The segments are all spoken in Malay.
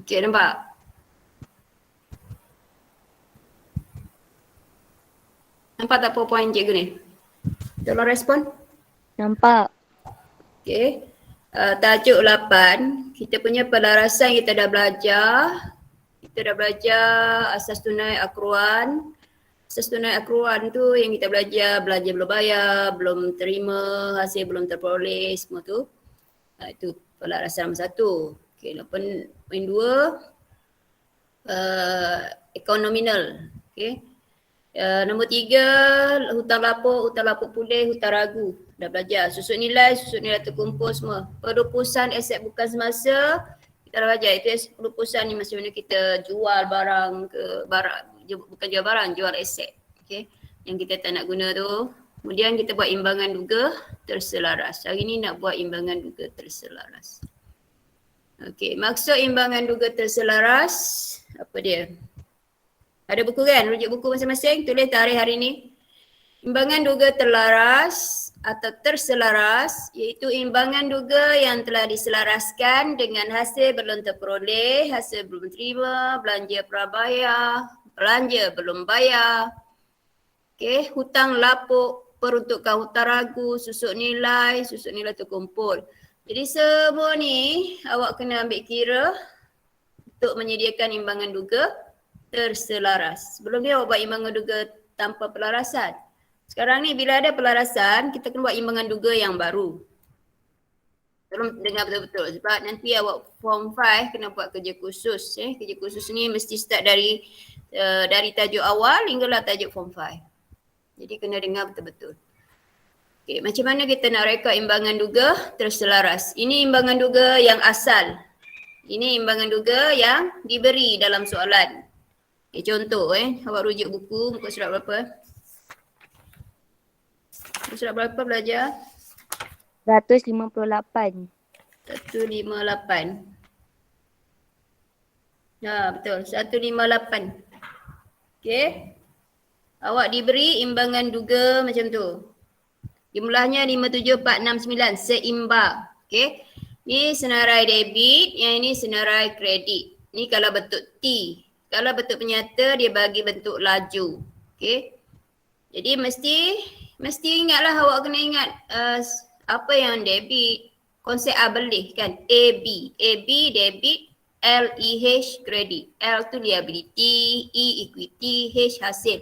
Okey, nampak? Nampak tak poin cikgu ni? Tolong respon. Nampak. Okey. Tajuk 8, kita punya pelarasan kita dah belajar. Kita dah belajar asas tunai akruan. Asas tunai akruan tu yang kita belajar, belanja belum bayar, belum terima, hasil belum terperoleh, semua tu. Itu pelarasan nombor 1. Okey, poin 2, ekonominal. Okey. Nombor 3, hutang lapuk pulih, hutang ragu. Dah belajar. Susut nilai terkumpul semua. Perupusan aset bukan semasa, kita dah belajar. Itu perupusan ni macam mana kita jual barang ke bukan jual barang, jual aset. Okay. Yang kita tak nak guna tu. Kemudian kita buat imbangan duga terselaras. Hari ni nak buat imbangan duga terselaras. Okey, maksud imbangan duga terselaras, apa dia? Ada buku kan? Rujuk buku masing-masing, tulis tarikh hari ni. Imbangan duga terlaras atau terselaras iaitu imbangan duga yang telah diselaraskan dengan hasil belum terperoleh, hasil belum terima, belanja prabayar, belanja belum bayar. Okey, hutang lapuk, peruntukan hutang ragu, susut nilai terkumpul. Jadi semua ni awak kena ambil kira untuk menyediakan imbangan duga terselaras. Sebelum ni awak buat imbangan duga tanpa pelarasan. Sekarang ni bila ada pelarasan, kita kena buat imbangan duga yang baru. Tolong dengar betul-betul sebab nanti awak form 5 kena buat kerja khusus. Kerja khusus ni mesti start dari tajuk awal hinggalah tajuk form 5. Jadi kena dengar betul-betul. Okay, macam mana kita nak rekod imbangan duga terselaras? Ini imbangan duga yang asal. Ini imbangan duga yang diberi dalam soalan. Okay, contoh awak rujuk buku, muka surat berapa? Muka surat berapa belajar? 158. 158. Ya, betul. 158. Okey. Awak diberi imbangan duga macam tu. Jumlahnya 57469, seimbang. Okey. Ni senarai debit, yang ini senarai kredit. Ni kalau bentuk T. Kalau bentuk penyata dia bagi bentuk laju. Okey. Jadi mesti ingatlah, awak kena ingat apa yang debit. Konsep A belih kan. AB debit, LEH kredit. L tu liability, E equity, H hasil.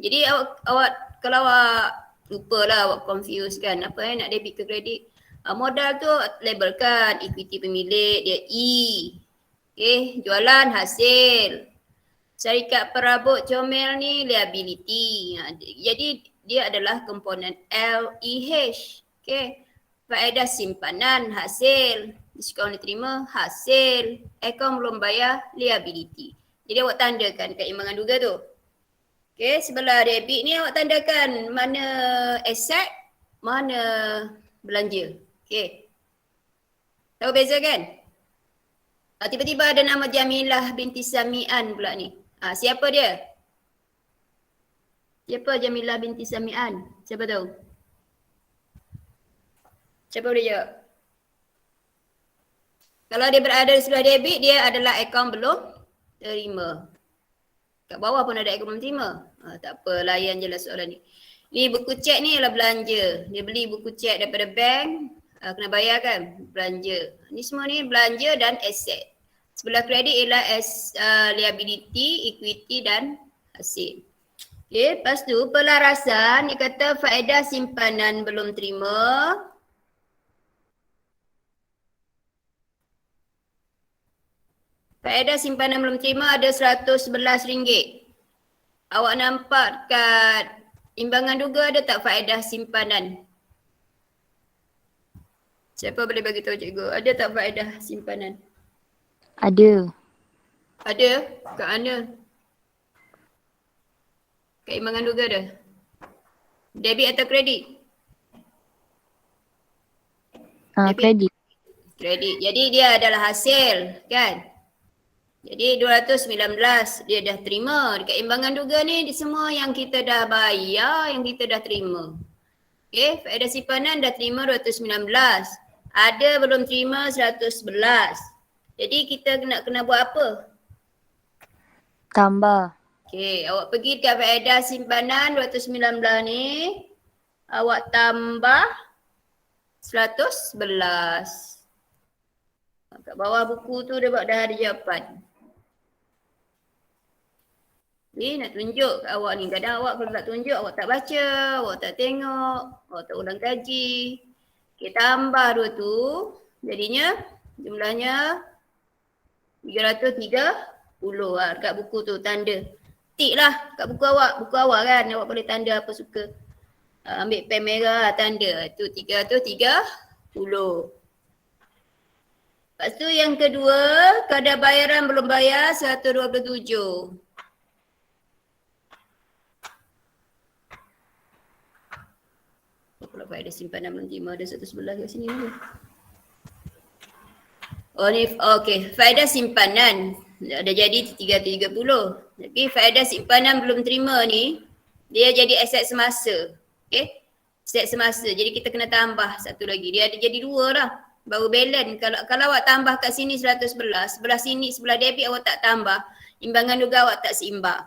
Jadi awak kalau awak lupalah, awak confuse kan apa nak debit ke kredit. Modal tu labelkan, equity pemilik dia E. Okey, jualan hasil. Syarikat perabot comel ni liability. Jadi dia adalah komponen LEH. Okey. Faedah simpanan hasil. Diskaun diterima hasil. Akaun belum bayar liability. Jadi awak tandakan kat imbangan duga tu. Okey, sebelah debit ni awak tandakan mana aset, mana belanja. Okey. Tahu beza kan? Tiba-tiba ada nama Jamilah binti Samian pula ni. Siapa dia? Siapa Jamilah binti Samian? Siapa tahu? Siapa boleh jawab? Kalau dia berada di sebelah debit, dia adalah akaun belum terima. Kat bawah pun ada akaun belum terima. Tak apa, layan je lah soalan ni. Ni buku cek ni ialah belanja. Dia beli buku cek daripada bank, kena bayar kan? Belanja. Ni semua ni belanja dan aset. Sebelah kredit ialah liability, equity dan hasil. Okay, lepas tu pelarasan dia kata faedah simpanan belum terima. Faedah simpanan belum terima ada RM111. Awak nampak kat imbangan duga ada tak faedah simpanan? Siapa boleh bagi tahu cikgu? Ada tak faedah simpanan? Ada. Ada? Kat mana? Kat imbangan duga ada? Debit atau kredit? Kredit. Kredit. Jadi dia adalah hasil kan? Jadi 219 dia dah terima. Dekat imbangan duga ni semua yang kita dah bayar, yang kita dah terima. Okey, faedah simpanan dah terima 219. Ada belum terima 111. Jadi kita kena buat apa? Tambah. Okey, awak pergi dekat faedah simpanan 219 ni. Awak tambah 111. Kat bawah buku tu dah ada jawapan. Ni nak tunjuk kat awak ni. Kadang awak kalau tak tunjuk, awak tak baca, awak tak tengok, awak tak ulang kaji. Okey, tambah dua tu. Jadinya jumlahnya 330 lah dekat buku tu tanda. Tik lah kat buku awak kan. Awak boleh tanda apa suka. Ambil pen merah lah tanda. Tu 330. Lepas tu yang kedua, kadar bayaran belum bayar 127. Pula faedah simpanan belum terima ada 111 kat sini dulu. Oh ni okey, faedah simpanan dah jadi 330. Tapi faedah simpanan belum terima ni dia jadi aset semasa. Okey. Aset semasa. Jadi kita kena tambah satu lagi. Dia ada jadi dua lah. Baru balance. Kalau awak tambah kat sini 111, sebelah sini sebelah debit awak tak tambah, imbangan juga awak tak seimbang.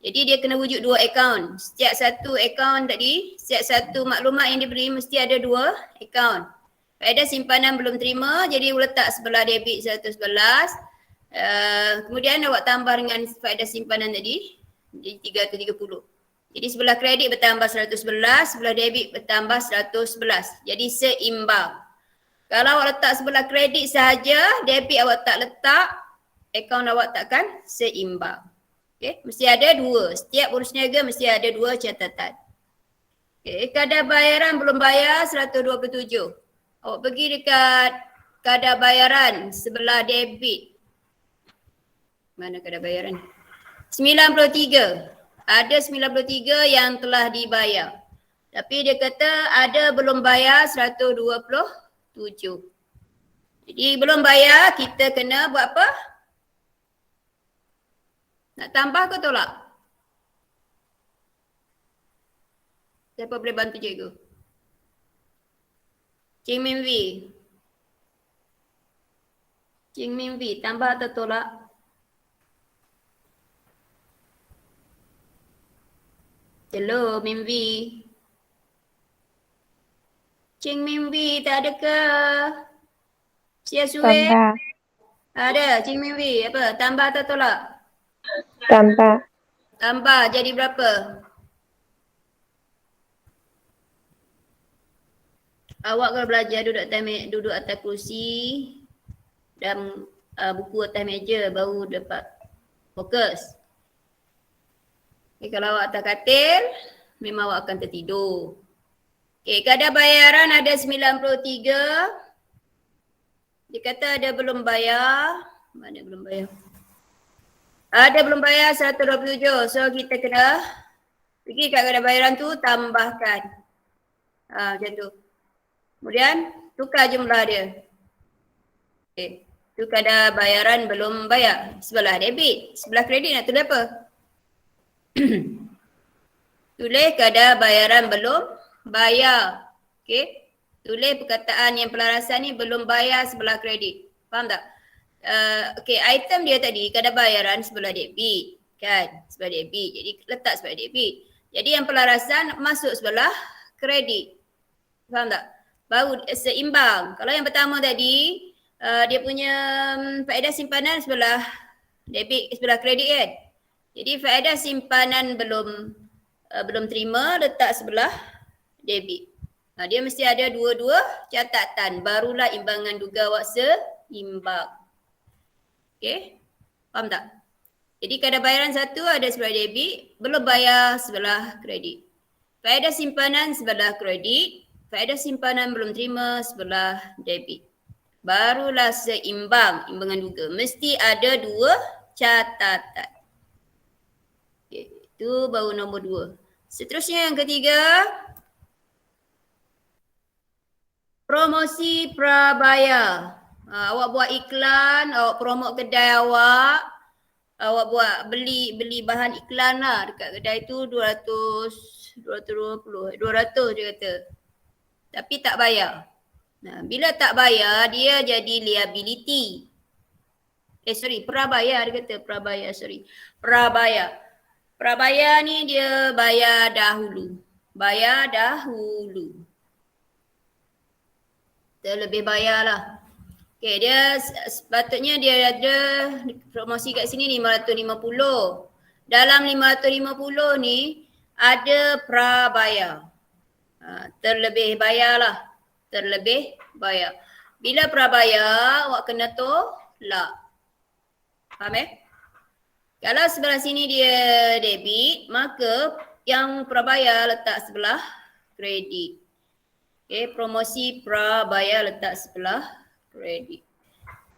Jadi dia kena wujud dua akaun. Setiap satu akaun tadi, setiap satu maklumat yang diberi mesti ada dua akaun. Faedah simpanan belum terima, jadi letak sebelah debit 111. Kemudian awak tambah dengan faedah simpanan tadi, jadi 330. Jadi sebelah kredit bertambah 111, sebelah debit bertambah 111. Jadi seimbang. Kalau awak letak sebelah kredit sahaja, debit awak tak letak, akaun awak takkan seimbang. Okay, mesti ada dua. Setiap urus niaga mesti ada dua catatan. Okay, kadar bayaran belum bayar 127. Awak pergi dekat kadar bayaran sebelah debit. Mana kadar bayaran? 93. Ada 93 yang telah dibayar. Tapi dia kata ada belum bayar 127. Jadi belum bayar, kita kena buat apa? Nak tambah ke tolak? Siapa boleh bantu cikgu? Cing Min V. Cing Min V, tambah atau tolak? Hello, Min V. Cing Min V, tak ada ke? Sia Suwe? Tambah. Ada, Cing Min V. Apa? Tambah atau tolak? Tambah. Tambah, jadi berapa? Awak kalau belajar duduk atas kursi dan buku atas meja baru dapat fokus. Okay, kalau awak atas katil, memang awak akan tertidur. Okay, kadar bayaran ada 93. Dia kata ada belum bayar. Mana belum bayar? Ada belum bayar 127. So kita kena pergi kat kadar bayaran tu tambahkan. Macam tu. Kemudian tukar jumlah dia. Okay. Tu kadar bayaran belum bayar. Sebelah debit. Sebelah kredit nak tulis apa? Tulis kadar bayaran belum bayar. Okay. Tulis perkataan yang pelarasan ni belum bayar sebelah kredit. Faham tak? Okay, item dia tadi kadar bayaran sebelah debit. Kan? Sebelah debit. Jadi letak sebelah debit. Jadi yang pelarasan masuk sebelah kredit. Faham tak? Baru seimbang. Kalau yang pertama tadi, dia punya faedah simpanan sebelah debit, sebelah kredit kan. Jadi faedah simpanan belum terima, letak sebelah debit. Dia mesti ada dua-dua catatan. Barulah imbangan duga awak seimbang. Okay, faham tak? Jadi kadar bayaran satu ada sebelah debit, belum bayar sebelah kredit. Faedah simpanan sebelah kredit, faedah simpanan belum terima sebelah debit. Barulah seimbang imbangan duga. Mesti ada dua catatan. Okay, itu baru nombor 2. Seterusnya yang ketiga, promosi prabayar. Awak buat iklan, awak promote kedai awak buat beli bahan iklan lah dekat kedai tu 200 dia kata. Tapi tak bayar. Bila tak bayar dia jadi liability. Prabaya dia kata prabaya, Prabaya. Prabaya ni dia bayar dahulu. Bayar dahulu. Terlebih bayarlah. Okay, dia sepatutnya dia ada promosi kat sini 550. Dalam 550 ni ada prabaya. Terlebih bayarlah. Terlebih bayar. Bila prabaya, awak kena tolak. Faham Kalau sebelah sini dia debit, maka yang prabaya letak sebelah kredit. Okay, promosi prabaya letak sebelah kredit.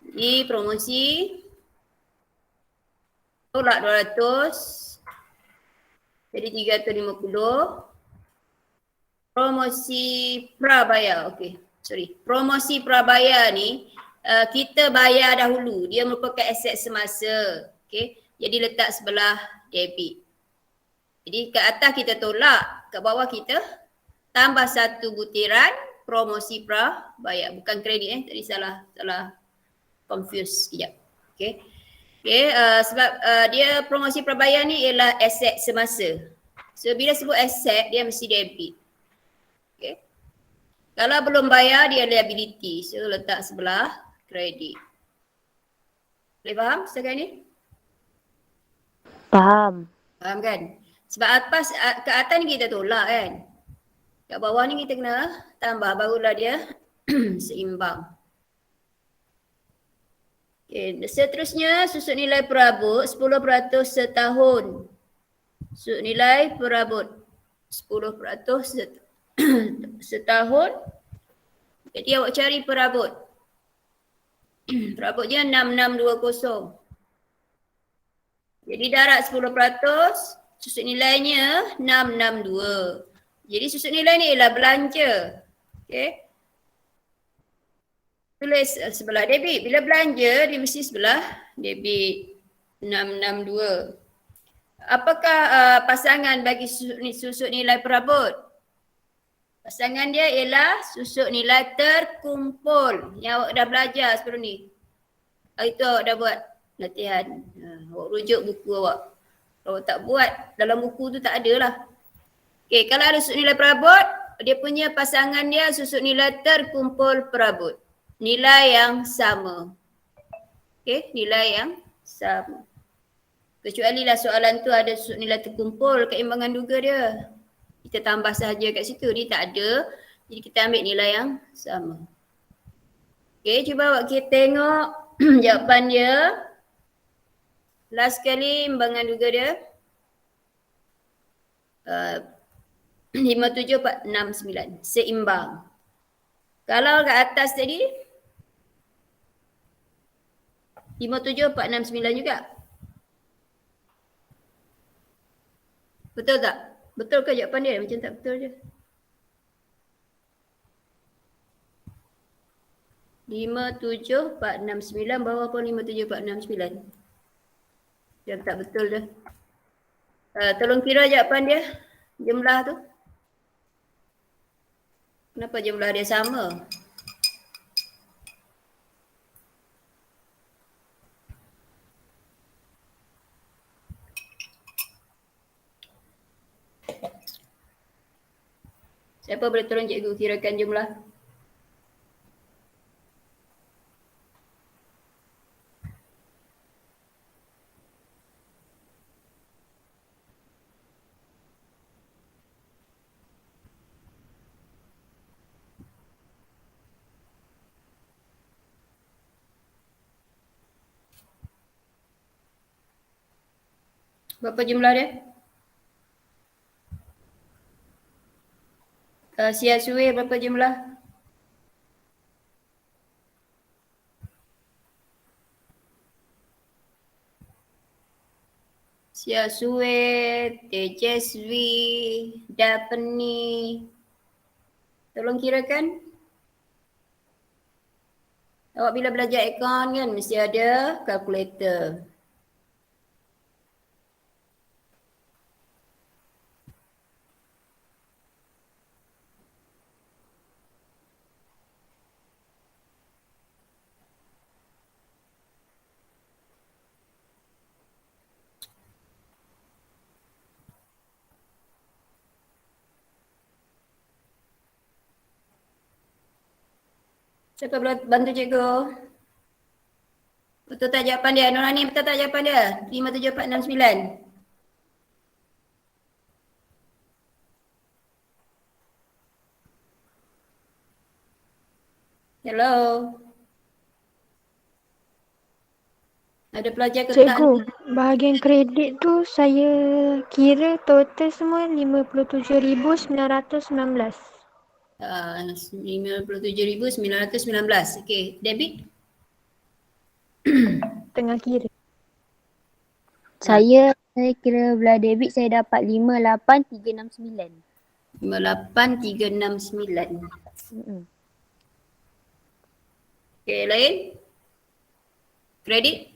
Jadi promosi tolak 200 jadi 350. Promosi prabaya, promosi prabaya ni kita bayar dahulu. Dia merupakan aset semasa. Okay. Jadi letak sebelah debit. Jadi kat atas kita tolak, kat bawah kita tambah satu butiran promosi prabaya. Bukan kredit tadi salah confuse sekejap. Okay. Sebab dia promosi prabaya ni ialah aset semasa. So bila sebut aset dia mesti debit. Okay. Kalau belum bayar dia liability. So letak sebelah kredit. Boleh faham setakat ni? Faham. Faham kan? Sebab ke atas ni kita tolak kan. Kat bawah ni kita kena tambah barulah dia seimbang. Okay. Seterusnya susut nilai perabot 10% setahun. Susut nilai perabot 10% setahun. Jadi awak cari perabot. Perabotnya 6620. Jadi darat 10%, susut nilainya 662. Jadi susut nilai ni ialah belanja. Okay. Tulis sebelah debit. Bila belanja dia mesti sebelah debit 662. Apakah pasangan bagi susut nilai perabot? Pasangan dia ialah susut nilai terkumpul yang awak dah belajar sebelum ni. Hari tu awak dah buat latihan. Awak rujuk buku awak. Kalau tak buat dalam buku tu tak ada lah. Okay, kalau ada susut nilai perabot, dia punya pasangan dia susut nilai terkumpul perabot. Nilai yang sama. Okay, nilai yang sama. Kecuali lah soalan tu ada susut nilai terkumpul, keimbangan duga dia. Kita tambah sahaja kat situ, ni tak ada. Jadi kita ambil nilai yang sama. Okay, cuba awak kita tengok jawapan dia. Last kali imbangan duga dia. 57469, seimbang. Kalau kat atas tadi 57469 juga. Betul tak? Betul ke jawapan dia? Macam tak betul je. 57469 bawah pun 57469. Yang tak betul dah. Tolong kira jawapan dia. Jumlah tu. Kenapa jumlah dia sama? Siapa boleh tolong cikgu kirakan jumlah? Berapa jumlah dia? Sia Suwe berapa jumlah? Sia Suwe, Tejaswi, Daphne. Tolong kirakan. Awak bila belajar akaun kan mesti ada kalkulator. Siapa boleh bantu cikgu? Betul tak jawapan dia? Nurani betul tak jawapan dia? 57469. Hello. Ada pelajar ke tak? Cikgu, bahagian kredit tu saya kira total semua 57,919. 57,919. Okey, debit? Tengah kira. Saya kira belah debit saya dapat 58,369. 58,369. Mm-mm. Okey, lain? Kredit?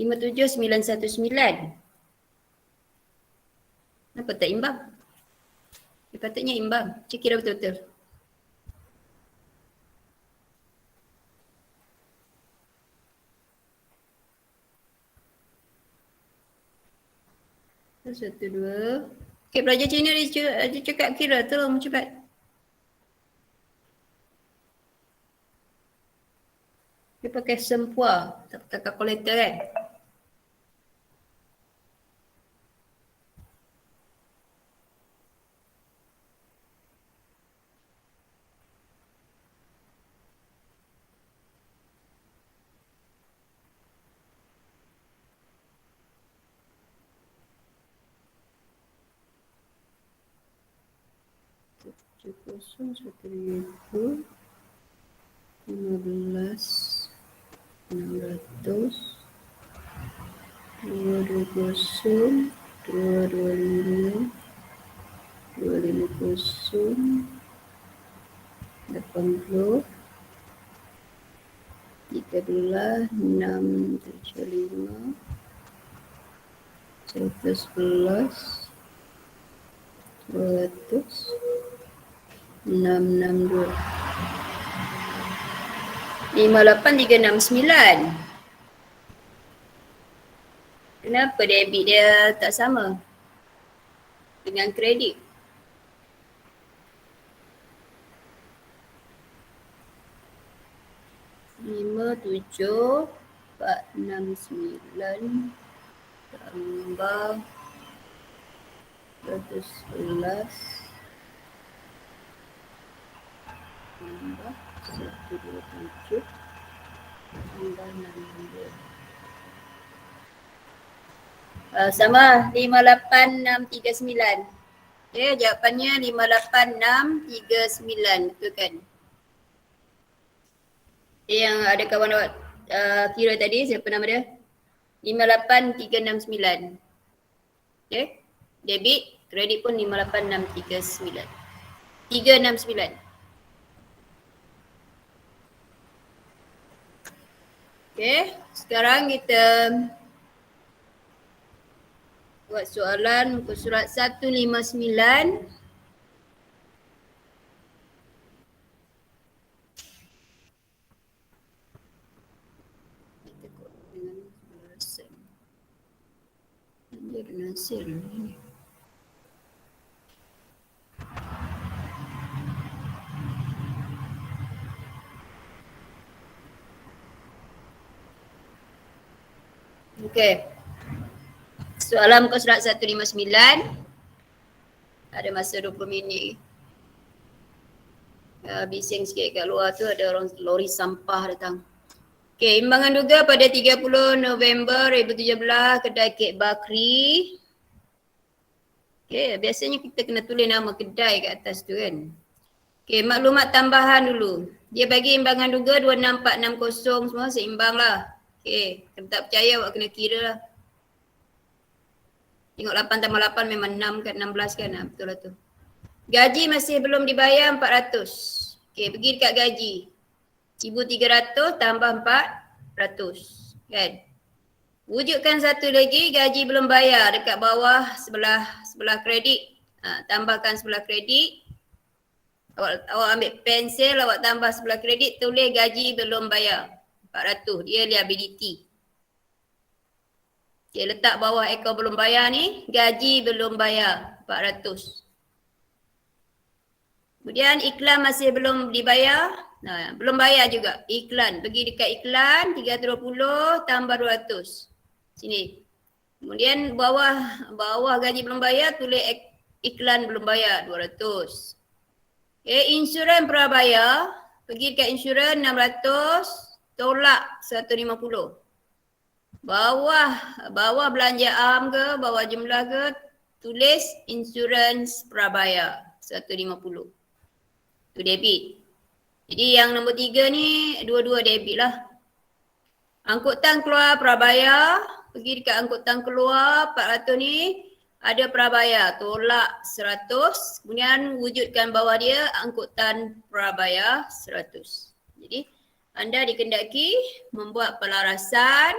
Lima tujuh sembilan satu sembilan. Kenapa tak imbang? Patutnya imbang. Cik kira betul-betul. Satu, dua. Okey, pelajar Cina dia cakap kira. Tolong cepat. Dia pakai sempua. Tak pakai kalkulator kan? Tujuh kosong, 1,000. 15, 600. 220, 225, 250, 80, 13, 675, 111, 200, 662, 58,369. Kenapa debit dia tak sama dengan kredit? Lima, tujuh, 4, 6, 9 tambah 111 tambah 127 tambah 62. Sama 58,639. Okay, jawapannya 58,639. Betul kan? Yang ada kawan awak kira tadi, siapa nama dia? 58,369. Okay. Debit, kredit pun 58,639. 369. Okay, sekarang kita buat soalan muka surat 159. Kita kod dengan balasan. Dia ada Nasir ni. Okey. Soalan muka surat 159. Ada masa 20 minit. Bising sikit kat luar tu ada orang lori sampah datang. Okey, imbangan duga pada 30 November 2017 kedai Kek Bakri. Okey, biasanya kita kena tulis nama kedai kat atas tu kan. Okey, maklumat tambahan dulu. Dia bagi imbangan duga 26460 semua seimbang lah. Okey, kalau tak percaya awak kena kira lah. Tengok 8 tambah 8 memang 6 kan, 16 kan, betul lah tu. Gaji masih belum dibayar 400. Okey, pergi dekat gaji. 1,300 tambah 400. Kan? Wujudkan satu lagi gaji belum bayar dekat bawah sebelah kredit. Tambahkan sebelah kredit. Awak ambil pensel, awak tambah sebelah kredit, tulis gaji belum bayar. 400. Dia liability. Okay, letak bawah akaun belum bayar ni, gaji belum bayar. 400. Kemudian iklan masih belum dibayar. Belum bayar juga. Iklan. Pergi dekat iklan 320 tambah 200. Sini. Kemudian bawah gaji belum bayar tulis iklan belum bayar 200. Insurans prabayar. Pergi dekat insurans 600 tolak 150. Bawah belanja am ke, bawah jumlah ke, tulis insurans prabayar 150. Tu debit. Jadi yang nombor 3 ni dua-dua debit lah. Angkutan keluar prabayar, pergi dekat angkutan keluar 400 ni ada prabayar, tolak 100, kemudian wujudkan bawah dia angkutan prabayar 100. Jadi anda dikendaki membuat pelarasan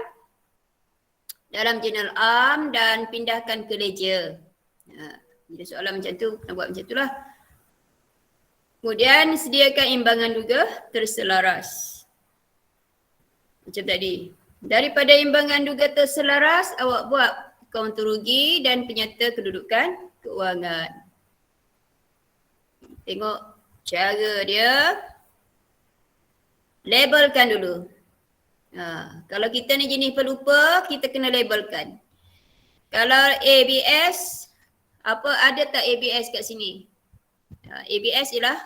dalam jurnal am dan pindahkan ke ledger. Jadi soalan macam tu, nak buat macam tu lah. Kemudian sediakan imbangan juga terselaras. Macam tadi. Daripada imbangan duga terselaras, awak buat kaunter rugi dan penyata kedudukan keuangan. Tengok cara dia. Labelkan dulu. Kalau kita ni jenis pelupa, kita kena labelkan. Kalau ABS, ada tak ABS kat sini? ABS ialah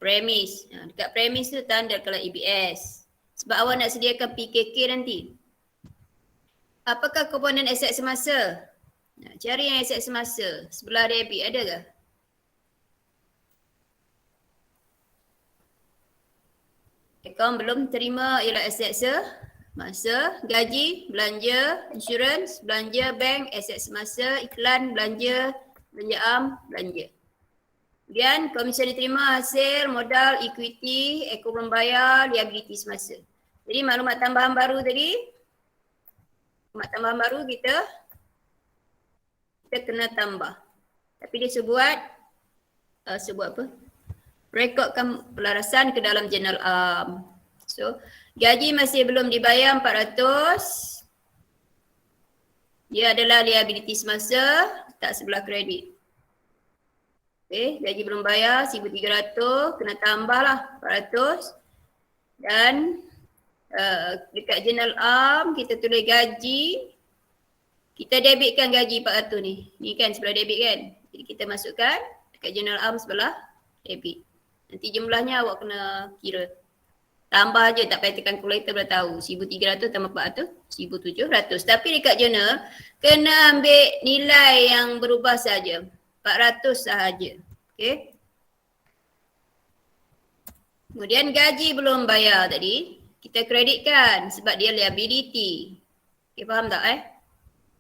premis. Dekat premis tu tanda kalau ABS. Sebab awak nak sediakan PKK nanti. Apakah komponen aset semasa? Cari yang aset semasa. Sebelah debit ada ke? Akaun belum terima ialah aset semasa. Gaji, belanja, insurans, belanja bank, aset semasa, iklan, belanja am, belanja. Kemudian komisen diterima, hasil, modal, equity, akaun belum bayar, liability semasa. Jadi maklumat tambahan baru tadi, kita kena tambah. Tapi dia sebuat apa? Rekodkan pelarasan ke dalam jurnal am. So, gaji masih belum dibayar 400. Dia adalah liability semasa, tak sebelah kredit. Gaji belum bayar 1,300, kena tambahlah 400. Dan dekat jurnal am kita tulis gaji. Kita debitkan gaji 400 ni. Ni kan sebelah debit kan. Jadi kita masukkan dekat jurnal am sebelah debit. Nanti jumlahnya awak kena kira. Tambah je, tak payah tekan calculator dah tahu. 1,300 tambah 400, 1,700. Tapi dekat jurnal kena ambil nilai yang berubah saja. 400 sahaja. Okey. Kemudian gaji belum bayar tadi, kita kreditkan sebab dia liability. Okey, faham tak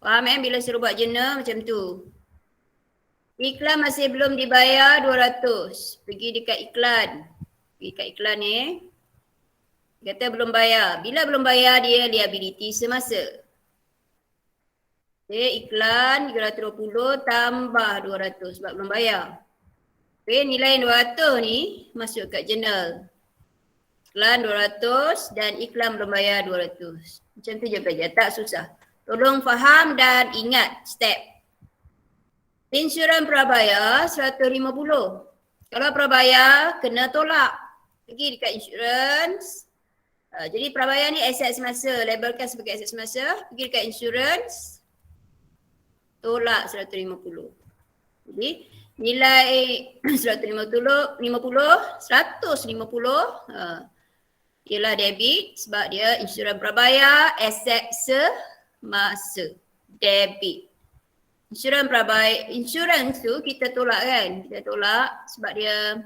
Faham bila suruh buat jurnal macam tu. Iklan masih belum dibayar 200. Pergi dekat iklan. Pergi dekat iklan ni. Kata belum bayar. Bila belum bayar dia liability semasa. Iklan 320 tambah 200 sebab belum bayar. Nilai 200 ni masuk kat jurnal. Iklan 200 dan iklan belum bayar 200. Macam tu je belajar, tak susah. Tolong faham dan ingat step. Insurans prabayar 150. Kalau prabayar kena tolak. Pergi dekat insurans. Jadi prabayar ni aset semasa. Labelkan sebagai aset semasa. Pergi dekat insurans. Tolak 150. Jadi nilai 150 ialah debit sebab dia insurans prabayar aset semasa. Debit. Insurans prabayar, insurans tu kita tolak kan. Kita tolak sebab dia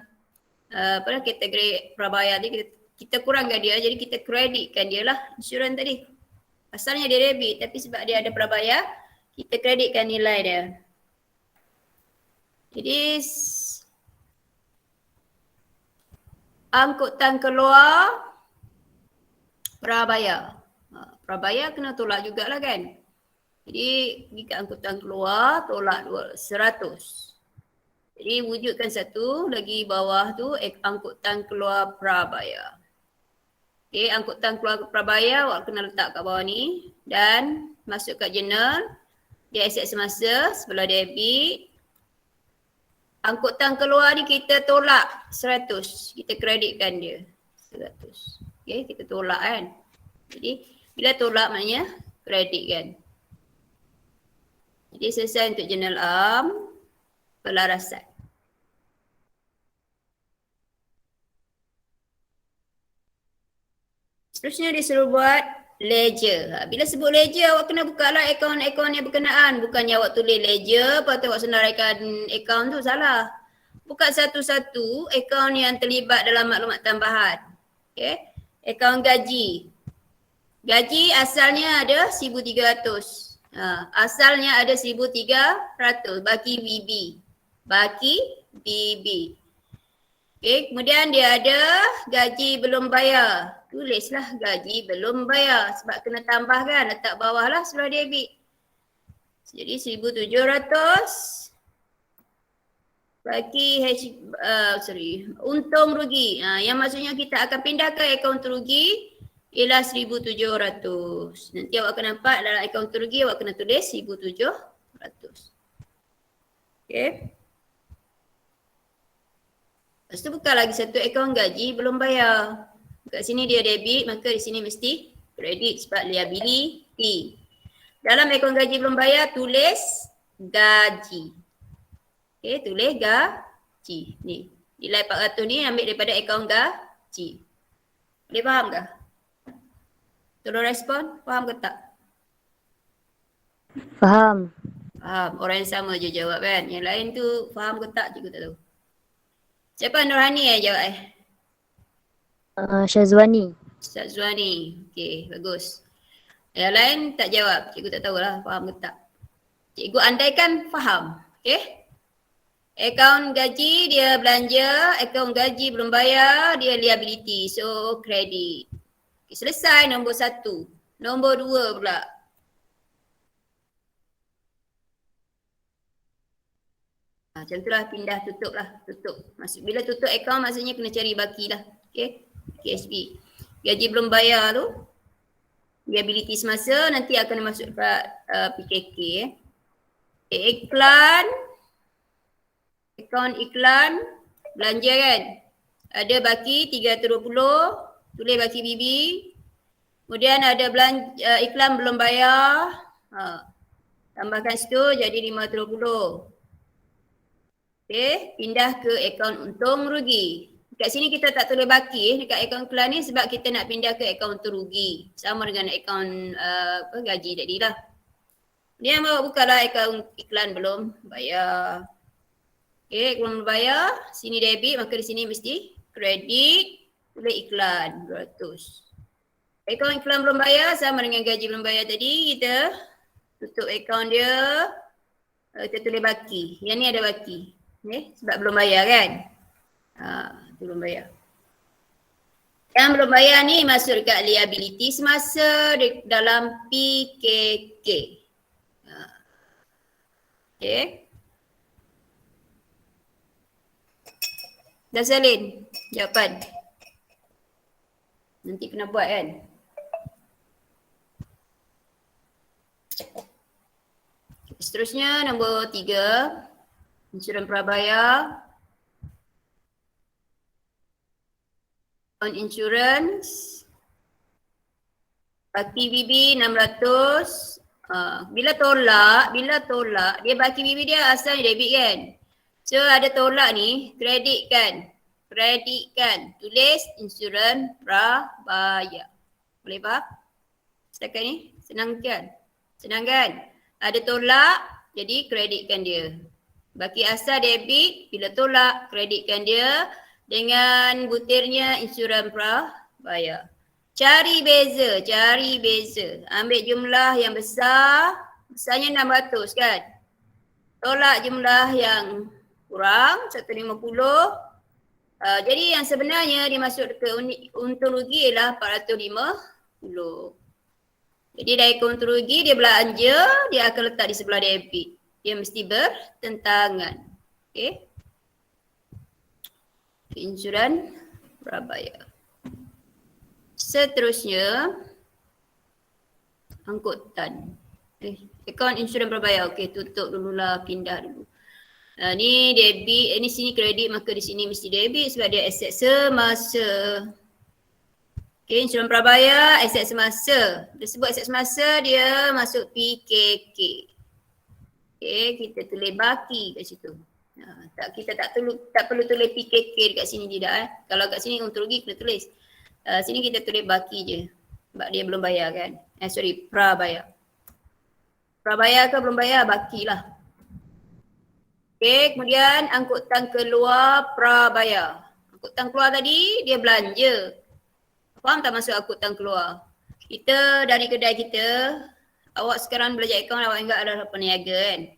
kategori prabayar ni kita kurangkan dia, jadi kita kreditkan dia lah insurans tadi. Asalnya dia debit tapi sebab dia ada prabayar, kita kreditkan nilai dia. Jadi angkutan keluar prabayar. Prabayar kena tolak jugalah kan. Jadi jika angkutan keluar tolak 100. Jadi wujudkan satu lagi bawah tu angkutan keluar prabayar. Okey, angkutan keluar prabayar awak kena letak kat bawah ni dan masuk kat jurnal. Dia aset semasa sebelah debit. Angkutan keluar ni kita tolak 100. Kita kreditkan dia 100. Okey, kita tolak kan. Jadi bila tolak maknanya kredit kan. Jadi selesai untuk jurnal am pelarasan. Seterusnya dia suruh buat ledger. Bila sebut ledger awak kena buka lah akaun-akaun yang berkenaan. Bukannya awak tulis ledger lepas tu awak senaraikan akaun tu, salah. Buka satu-satu akaun yang terlibat dalam maklumat tambahan. Okay. Akaun gaji. Gaji asalnya ada 1,300. Asalnya ada 1,300 baki BB. Baki BB. Okay, kemudian dia ada gaji belum bayar. Tulislah gaji belum bayar sebab kena tambahkan, letak bawah lah sebelah debit. Jadi 1,700 bagi untung rugi. Yang maksudnya kita akan pindah ke akaun rugi ialah 1,700. Nanti awak akan nampak dalam akaun rugi awak kena tulis 1,700. Okay. Lepas tu buka lagi satu akaun gaji belum bayar. Kat sini dia debit, maka di sini mesti kredit sebab liability. Dalam akaun gaji belum bayar tulis gaji. Okay, tulis gaji. Ni, nilai 400 ni ambil daripada akaun gaji. Boleh faham ke? Tolong respon, faham ke tak? Faham. Faham, orang yang sama je jawab kan. Yang lain tu faham ke tak, cikgu tak tahu. Siapa Nurhani yang jawab Syazwani. Syazwani. Okey, bagus. Yang lain tak jawab. Cikgu tak tahulah faham ke tak. Cikgu andaikan faham. Okey. Akaun gaji dia belanja, akaun gaji belum bayar, dia liability. So kredit. Okay, selesai nombor 1. Nombor 2 pula. Macam tu lah, pindah, tutup lah, tutup. Bila tutup akaun maksudnya kena cari baki lah. Okay, KSP. Gaji belum bayar tu, liability semasa nanti akan masuk ke PKK. Iklan, akaun iklan, belanja kan. Ada baki 320, tulis baki BB. Kemudian ada iklan belum bayar, tambahkan situ jadi 520. Okay, pindah ke akaun untung rugi. Kat sini kita tak tulis baki dekat akaun iklan ni sebab kita nak pindah ke akaun untung rugi. Sama dengan akaun gaji tadi lah. Dia bawa bukalah akaun iklan belum bayar. Okay, belum bayar, sini debit maka di sini mesti kredit, tulis iklan 200. Akaun iklan belum bayar sama dengan gaji belum bayar tadi, kita tutup akaun dia, kita tulis baki. Yang ni ada baki. Okay, sebab belum bayar kan. Belum bayar. Yang belum bayar ni masuk dekat liability semasa dalam PKK. Okay. Dah salin jawapan. Nanti kena buat kan. Seterusnya nombor 3. Insuran prabayar. On insurance. Baki BB 600. Bila tolak dia baki BB dia asalnya debit kan. So ada tolak ni, kreditkan. Tulis insuran prabayar. Boleh faham? Setakat ni senang kan? Senang kan? Ada tolak jadi kreditkan dia. Baki asal debit, bila tolak kreditkan dia dengan butirnya insuran prabayar. Cari beza. Ambil jumlah yang besar, besarnya 600 kan. Tolak jumlah yang kurang, 150. Jadi yang sebenarnya dimasuk ke untung rugi ialah 450. Jadi dari akaun terugi dia belanja, dia akan letak di sebelah debit. Dia mesti bertentangan. Okey. Insuran prabayar. Seterusnya, angkutan. Akaun insuran prabayar. Okey, tutup dululah, pindah dulu. Ni debit, ni sini kredit, maka di sini mesti debit sebab dia aset semasa. Okey, insuran prabayar, aset semasa. Dia sebut aset semasa, dia masuk PKK. Okey, kita tulis baki kat situ. Kita tak perlu tulis PKK dekat sini tidak. Kalau kat sini untuk rugi kena tulis. Sini kita tulis baki je. Sebab dia belum bayar kan. Prabayar. Prabayar ke belum bayar? Baki lah. Okey, kemudian angkutan keluar prabayar. Angkutan keluar tadi dia belanja. Faham tak maksud angkutan keluar? Kita dari kedai kita, awak sekarang belajar akaun, awak ingat adalah peniaga kan?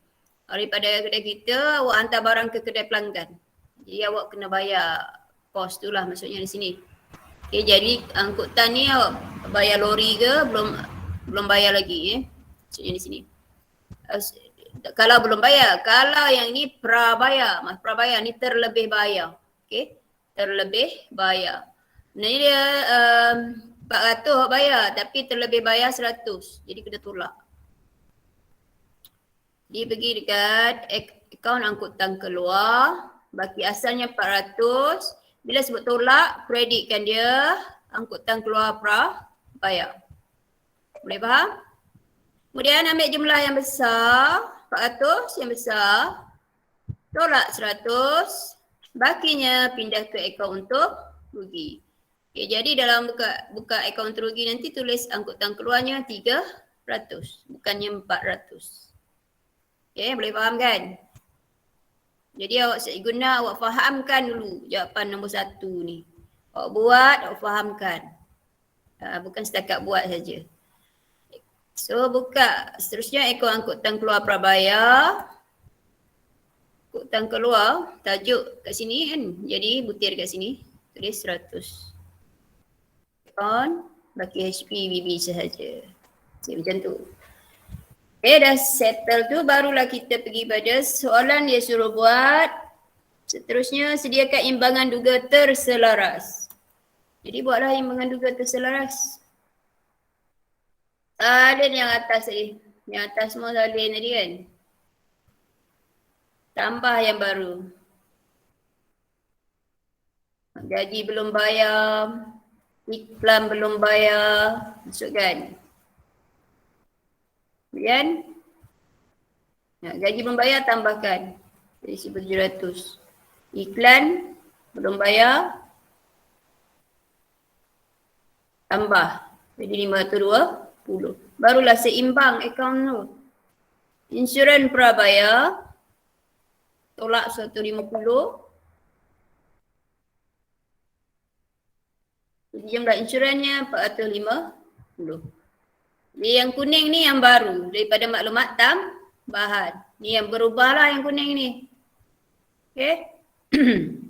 Daripada kedai kita, awak hantar barang ke kedai pelanggan. Jadi awak kena bayar kos tu lah maksudnya di sini. Okey, jadi angkutan ni awak bayar lori ke belum bayar lagi maksudnya di sini. Kalau belum bayar, kalau yang ni prabayar, prabayar ni terlebih bayar. Okey, terlebih bayar. Ni dia 400 awak bayar tapi terlebih bayar 100. Jadi kena tolak. Dia pergi dekat akaun angkutan keluar, baki asalnya 400. Bila sebut tolak, kreditkan dia angkutan keluar prabayar. Boleh faham? Kemudian ambil jumlah yang besar, 400 yang besar, tolak 100, bakinya pindah ke akaun untuk rugi. Okay, jadi dalam buka akaun terugi nanti tulis angkutan keluarnya 300, bukannya 400. Okay, boleh faham kan? Jadi awak guna, awak fahamkan dulu jawapan nombor 1 ni. Awak buat, awak fahamkan. Bukan setakat buat saja. So buka seterusnya akaun angkutan keluar prabayar. Angkutan keluar, tajuk kat sini kan. Jadi butir kat sini, tulis 100. Akaun baki HPBB sahaja. Okay, macam tu. Okay, dah settle tu barulah kita pergi pada soalan dia suruh buat. Seterusnya sediakan imbangan duga terselaras. Jadi buatlah imbangan duga terselaras. Salin yang atas tadi. Yang atas semua salin tadi kan. Tambah yang baru. Gaji belum bayar. Iklan belum bayar. Masukkan. Kemudian gaji belum bayar tambahkan. Jadi 1,700. Iklan belum bayar. Tambah. Jadi 520. Barulah seimbang akaun tu. Insuran prabayar. Tolak 150. Jadi jumlah insurannya 450. Jadi yang kuning ni yang baru daripada maklumat tambahan. Ni yang berubah lah yang kuning ni. Okay.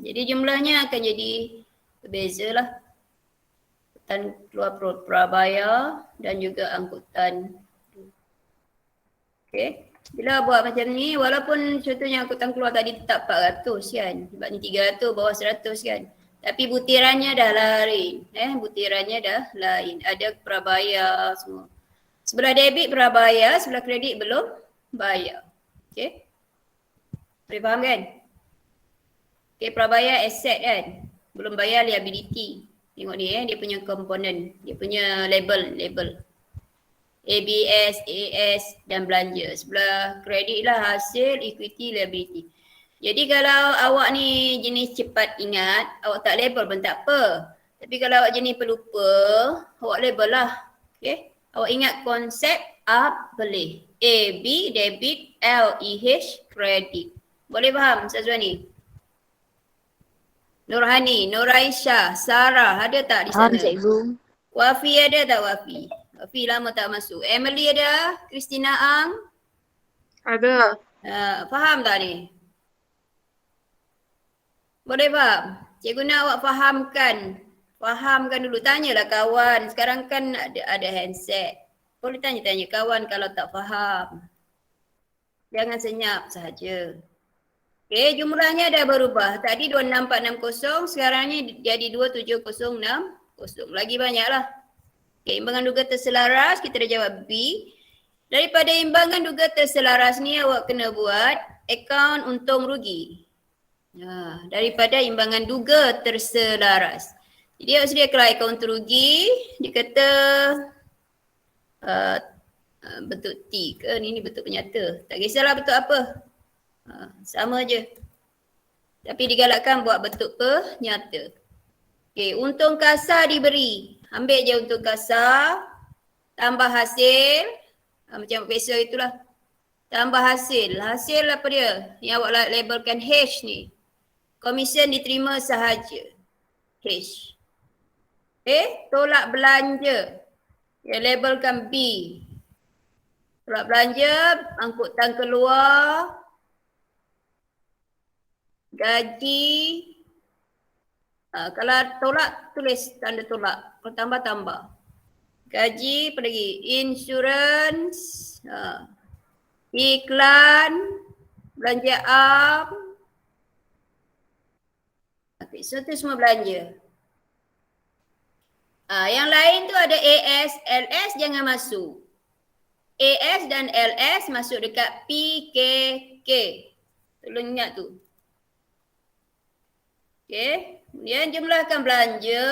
Jadi jumlahnya akan jadi berbeza lah. Angkutan keluar prabayar dan juga angkutan. Okay. Bila buat macam ni, walaupun contohnya angkutan keluar tadi tetap 400 kan. Sebab ni 300 bawah 100 kan. Tapi butirannya dah lain. Butirannya dah lain. Ada prabayar semua. Sebelah debit prabayar, sebelah kredit belum bayar. Okay. Boleh faham kan? Okay, prabayar aset kan. Belum bayar liability. Tengok ni dia punya komponen. Dia punya label. ABS, AS dan belanja. Sebelah kredit lah hasil, equity, liability. Jadi kalau awak ni jenis cepat ingat, awak tak label pun tak apa. Tapi kalau awak jenis pelupa, awak label lah. Okay. Awak ingat konsep A boleh. A, B, debit, L, E, H, kredit. Boleh faham Ustaz Zuhani? Nurhani, Nuraisyah, Sarah, ada tak di sana? Faham cikgu. Wafi ada tak Wafi? Wafi lama tak masuk. Emily ada? Christina Ang? Ada. Faham tak ni? Boleh faham? Cikgu nak awak Fahamkan dulu, tanyalah kawan. Sekarang kan ada handset. Boleh tanya-tanya kawan kalau tak faham. Jangan senyap sahaja. Okey, jumlahnya dah berubah. Tadi 26460, sekarang ni jadi 27060. Lagi banyaklah. Okey, imbangan duga terselaras, kita dah jawab B. Daripada imbangan duga terselaras ni awak kena buat akaun untung rugi. Daripada imbangan duga terselaras. Jadi awak sediakanlah akaun untung rugi. Dia kata bentuk T ke? Ni bentuk penyata. Tak kisahlah bentuk apa. Sama je. Tapi digalakkan buat bentuk penyata. Okey, untung kasar diberi. Ambil je untung kasar. Tambah hasil. Macam biasa itulah. Tambah hasil. Hasil apa dia? Yang awak labelkan H ni. Komisen diterima sahaja. H. Okey, tolak belanja. Dia labelkan B. Tolak belanja, angkutan keluar, gaji. Kalau tolak, tulis tanda tolak. Kalau tambah. Gaji, apa lagi? Insurans, iklan, belanja am. Okay, so tu semua belanja. Yang lain tu ada AS, LS jangan masuk. AS dan LS masuk dekat PKK. Tolong ingat tu. Okey. Kemudian jumlahkan belanja.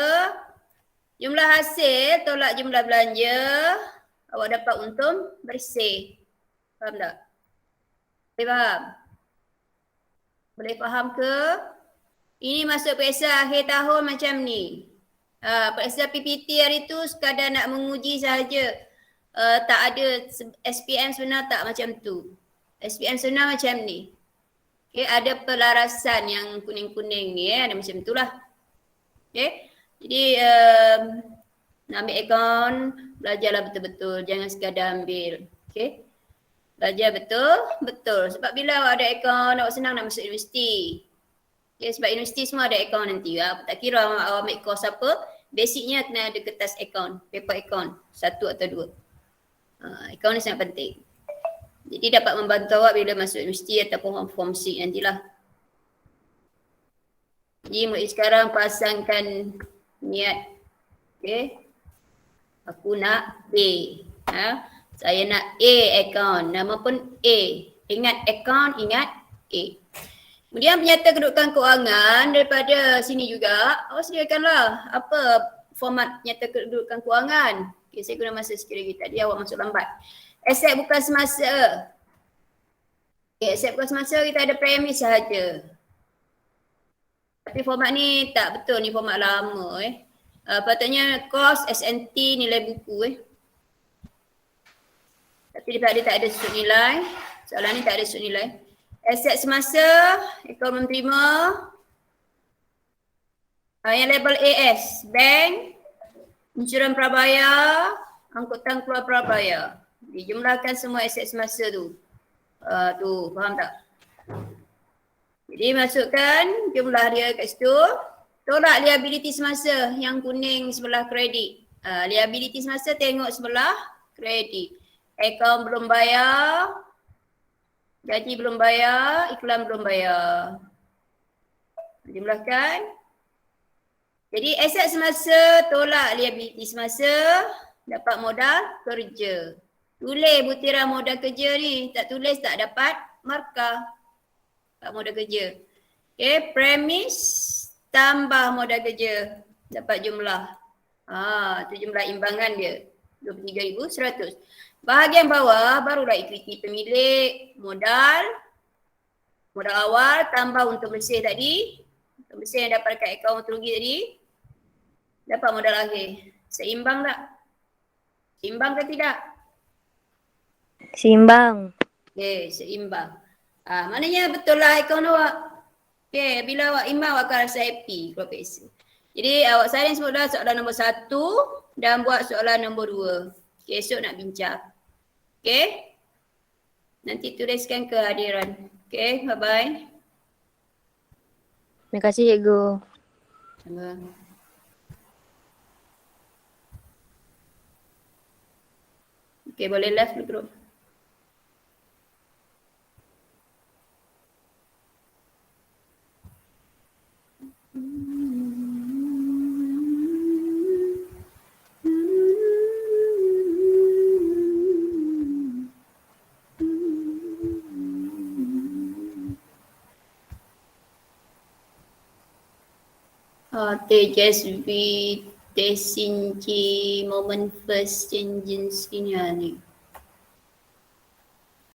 Jumlah hasil tolak jumlah belanja. Awak dapat untung bersih. Faham tak? Boleh faham? Boleh faham ke? Ini masuk periksa akhir tahun macam ni. Periksa PPT hari tu sekadar nak menguji sahaja. Tak ada SPM sebenar tak macam tu. SPM sebenar macam ni. Okay, ada pelarasan yang kuning-kuning ni ada macam itulah. Okay. Jadi nak ambil akaun, belajarlah betul-betul. Jangan sekadar ambil. Okay. Belajar betul. Sebab bila awak ada akaun, awak senang nak masuk universiti. Okay, sebab universiti semua ada akaun nanti. Tak kira awak ambil course apa, basicnya kena ada kertas akaun, paper akaun. 1 atau 2. Akaun ni sangat penting. Jadi dapat membantu awak bila masuk universiti ataupun form 6 nantilah. Jadi mulai sekarang pasangkan niat. Okay. Aku nak A. Saya nak A akaun. Nama pun A. Ingat akaun, ingat A. Kemudian penyata kedudukan kewangan daripada sini juga. Awak sediakanlah apa format penyata kedudukan kewangan. Okay, saya guna masa sikit lagi. Tadi awak masuk lambat. Aset bukan semasa. Okay, aset bukan semasa kita ada premis sahaja. Tapi format ni tak betul, ni format lama patutnya kos, SNT, nilai buku Tapi dia tak ada sudut nilai. Soalan ni tak ada sudut nilai. Aset semasa, akaun menerima. Yang label AS, bank, insuran prabayar, angkutan keluar prabayar. Dijumlahkan semua aset semasa tu. Tu, faham tak? Jadi masukkan jumlah dia kat situ. Tolak liability semasa yang kuning sebelah kredit. Liability semasa tengok sebelah kredit. Akaun belum bayar. Gaji belum bayar. Iklan belum bayar. Jumlahkan. Jadi aset semasa tolak liability semasa. Dapat modal kerja. Tulis butiran modal kerja ni. Tak tulis tak dapat markah. Tak modal kerja. Okay, premis tambah modal kerja. Dapat jumlah. Tu jumlah imbangan dia. 23,100. Bahagian bawah barulah equity pemilik, modal awal tambah untung bersih tadi. Untung bersih yang dapat dekat akaun untung rugi tadi. Dapat modal akhir. Seimbang tak? Seimbang ke tidak? Seimbang. Okay, seimbang. Maknanya betul lah akaun awak. Okay, bila awak imbang awak akan rasa happy kalau peksa. Jadi awak salin semula soalan nombor 1 dan buat soalan nombor 2. Okay, esok nak bincang. Okay. Nanti tuliskan kehadiran. Okay, bye-bye. Terima kasih cikgu. Sama. Okay, boleh left dulu bro. TJSV Tesinci moment first changes ini ni.